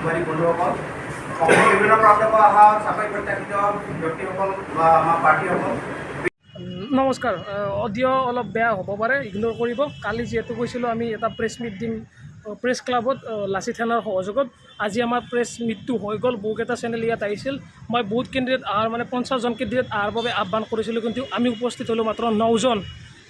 সাংবাদিক বন্ধুসকল, অসমৰ বিভিন্ন প্ৰান্তৰ পৰা অহা চাকৰি প্ৰত্যাশিত ব্যক্তিসকল বা আমাৰ প্ৰাৰ্থীসকল, নমস্কাৰ। অডিঅ' অলপ বেয়া হ'ব পাৰে, ইগন'ৰ কৰিব। কালি যিহেতু কৈছিলোঁ আমি এটা প্ৰেছ মিট দিম প্ৰেছ ক্লাবত লাচি থানাৰ সহযোগত। আজি আমাৰ প্ৰেছ মিটটো হৈ গ'ল। বহুকেইটা চেনেল ইয়াত আহিছিল। মই বহুত কেণ্ডিডেট অহাৰ 50জন কেণ্ডিডেট অহাৰ বাবে আহ্বান কৰিছিলোঁ, কিন্তু আমি উপস্থিত হ'লোঁ মাত্ৰ 9জন।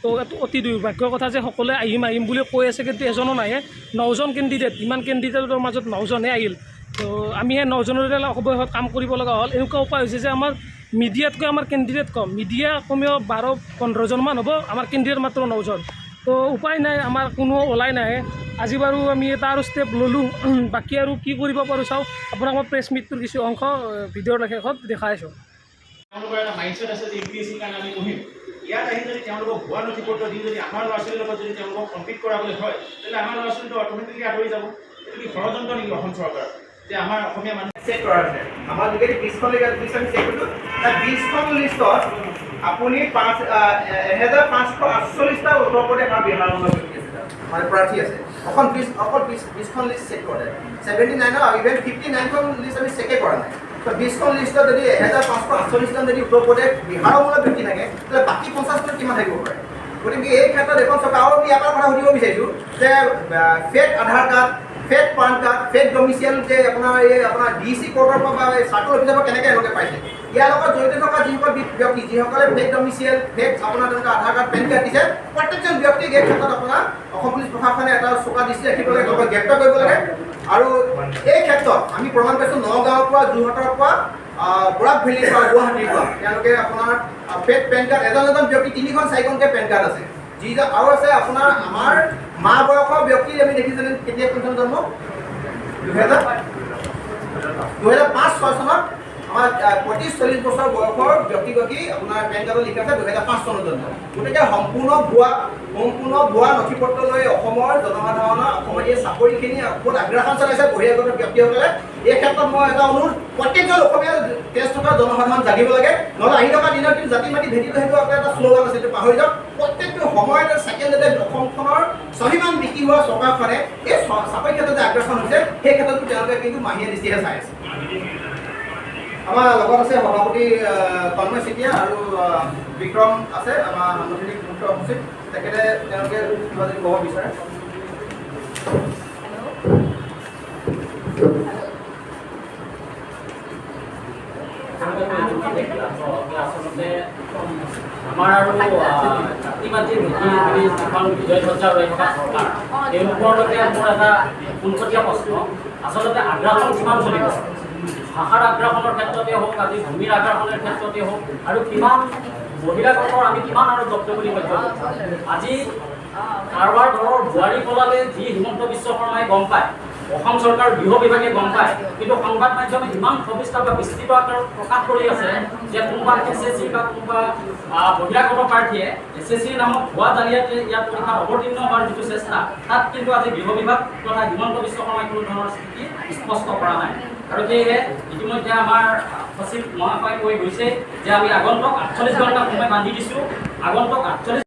তো এইটো অতি দুৰ্ভাগ্যৰ কথা যে সকলোৱে আহিম বুলি কৈ আছে, কিন্তু এজনো নাহে। 9জন কেণ্ডিডেট, ইমান কেণ্ডিডেটৰ মাজত 9জনহে আহিল। তো আমি সেই 9জনৰে অৱশেষত কাম কৰিব লগা হ'ল। এনেকুৱা উপায় হৈছে যে আমাৰ মিডিয়াতকৈ আমাৰ কেণ্ডিডেট কম। মিডিয়া কমেও 12-15জনমান হ'ব, আমাৰ কেণ্ডিডেট মাত্ৰ 9জন। তো উপায় নাই, আমাৰ কোনো ওলাই নাহে। আজি বাৰু আমি এটা আৰু ষ্টেপ ল'লোঁ। বাকী আৰু কি কৰিব পাৰোঁ চাওঁ। আপোনাক মই প্ৰেছ মিটটোৰ কিছু অংশ ভিডিঅ'ৰ শেষত দেখাই আছোঁ। তেওঁলোকৰ এটা মাইণ্ডছেট আছে যে UPSCৰ কাৰণে আমি পঢ়িম। ইয়াত আহি যদি তেওঁলোকক ভুৱা নথিপত্ৰ দি যদি আমাৰ ল'ৰা ছোৱালীৰ লগত যদি তেওঁলোকক কম্পিট কৰাবলৈ হয়, তেতিয়াহ'লে আমাৰ ল'ৰা ছোৱালীটো অট'মেটিকলি আঁতৰি যাব। এইটো কি ষড়যন্ত্ৰ নেকি অসম চৰকাৰ যে আমাৰ অসমীয়া মানুহ চেক কৰা আছে। আমাৰ যোগেদি 20খন লিষ্ট আমি চেক কৰিলোঁ। তাত 20খন লিষ্টত আপুনি 1548টা উত্তৰ প্ৰদেশ আৰু বিহাৰৰ মানে প্ৰাৰ্থী আছে। অকল 20খন লিষ্ট চেক কৰে। 79 আৰু ইভেন 59খন লিষ্ট আমি চেকে কৰা নাই। তো 20খন লিষ্টত যদি 1548জন যদি উত্তৰ প্ৰদেশ বিহাৰৰ মূলত ব্যক্তি থাকে, তেতিয়াহ'লে বাকী 50জন কিমান থাকিব পাৰে? গতিকে এই ক্ষেত্ৰত এখন চৰকাৰ আৰু আমি ইয়াৰ কথা সুধিব বিচাৰিছোঁ যে fake Aadhaar card, fake PAN card, fake domicile যে আপোনাৰ DC কোৰ্টৰ পৰা বা চাৰ্কল অফিচৰ পৰা কেনেকৈ এওঁলোকে পাইছে? ইয়াৰ লগত জড়িত থকা যিসকল ব্যক্তি, যিসকলে ফেক ডমিচিয়েল, ফেক আপোনাৰ তেনেকুৱা আধাৰ কাৰ্ড, পেন কাৰ্ড দিছে, প্ৰত্যেকজন ব্যক্তিক এই ক্ষেত্ৰত আপোনাৰ অসম পুলিচ প্ৰশাসনে এটা চোকা দৃষ্টি ৰাখিব লাগে, তেওঁলোকক গ্ৰেপ্তাৰ কৰিব লাগে। আৰু এই ক্ষেত্ৰত আমি প্ৰমাণ পাইছোঁ নগাঁৱৰ পৰা, যোৰহাটৰ পৰা, বৰাক ভেলীৰ পৰা, গুৱাহাটীৰ পৰা তেওঁলোকে আপোনাৰ ফেক পেন কাৰ্ড, এজন ব্যক্তি 3-4খনকৈ পেন কাৰ্ড আছে। যিজন আৰু আছে আপোনাৰ আমাৰ মা বয়সৰ ব্যক্তি আমি দেখিছিলোঁ কেতিয়া কোনজন জন্ম 2005-06 চনত আমাৰ 35-40 বছৰ বয়সৰ ব্যক্তিগৰাকী আপোনাৰ পেন কাৰ্ডত লিখা আছে 2005 চনত জন্ম। গতিকে সম্পূৰ্ণ ভুৱা নথি পত্ৰ লৈ অসমৰ জনসাধাৰণৰ অসমৰ এই চাকৰিখিনি ওপৰত আগ্ৰাসন চলাইছে বহিৰাগত ব্যক্তিসকলে। এই ক্ষেত্ৰত মই এটা অনুৰোধ, প্ৰত্যেকজন অসমীয়া তেজ থকা জনসাধাৰণ জানিব লাগে। নহ'লে আহি থকা দিনত কিন্তু জাতি মাতি ভেটি সেইটো এটা শ্লোগান আছে, সেইটো পাহৰি যাওক। প্ৰত্যেকটো সময়তে ছেকেণ্ডতে অসমখনৰ স্বাভিমান বিক্ৰী হোৱা চৰকাৰখনে এই চাকৰি ক্ষেত্ৰত যে আগ্ৰাসন হৈছে, সেই ক্ষেত্ৰতো তেওঁলোকে কিন্তু মাহীয়ে দৃষ্টিহে চাই আছে। আমাৰ লগত আছে সভাপতি তন্ময় চেতিয়া আৰু বিক্ৰম আছে, আমাৰ সাংগঠনিক মুখ্য সচিব। তেখেতে তেওঁলোকে কিবা যদি ক'ব বিচাৰে। আচলতে আমাৰ আৰু জাতি মাতি ভেটি যিখন বিজয় ধ্বজা ৰৈ থকা চৰকাৰ, তেওঁলোকৰলৈকে মোৰ এটা পোনপটীয়া প্ৰশ্ন। আচলতে আগ্ৰাসন কিমান চলিব? ভাষাৰ আগ্ৰাসনৰ ক্ষেত্ৰতে হওক, আজি ভূমিৰ আগ্ৰাসনৰ ক্ষেত্ৰতে হওক, আৰু কিমান বহিৰাগতৰ আমি কিমান আৰু জব্দ বুলি সহ্য কৰোঁ। আজি কাৰোবাৰ ঘৰৰ বোৱাৰী পলালে যি হিমন্ত বিশ্ব শৰ্মাই গম পায়, অসম চৰকাৰৰ গৃহ বিভাগে গম পায়, কিন্তু সংবাদ মাধ্যমে ইমান সবিস্তাৰ বা বিস্তৃত আকাৰত প্ৰকাশ কৰি আছে যে কোনোবা SSC বা কোনোবা বহিৰাগত প্ৰাৰ্থীয়ে SSCৰ নামত ভুৱা জালিয়াতি ইয়াত পৰীক্ষাত অৱতীৰ্ণ হোৱাৰ যিটো চেষ্টা, তাত কিন্তু আজি গৃহ বিভাগ তথা হিমন্ত বিশ্ব শৰ্মাই কোনো ধৰণৰ স্থিতি স্পষ্ট কৰা নাই। আৰু সেয়েহে ইতিমধ্যে আমাৰ সচিব মহাশয় কৈ গৈছে যে আমি আগন্তুক 48 ঘণ্টা সময় বান্ধি দিছোঁ। আগন্তুক 48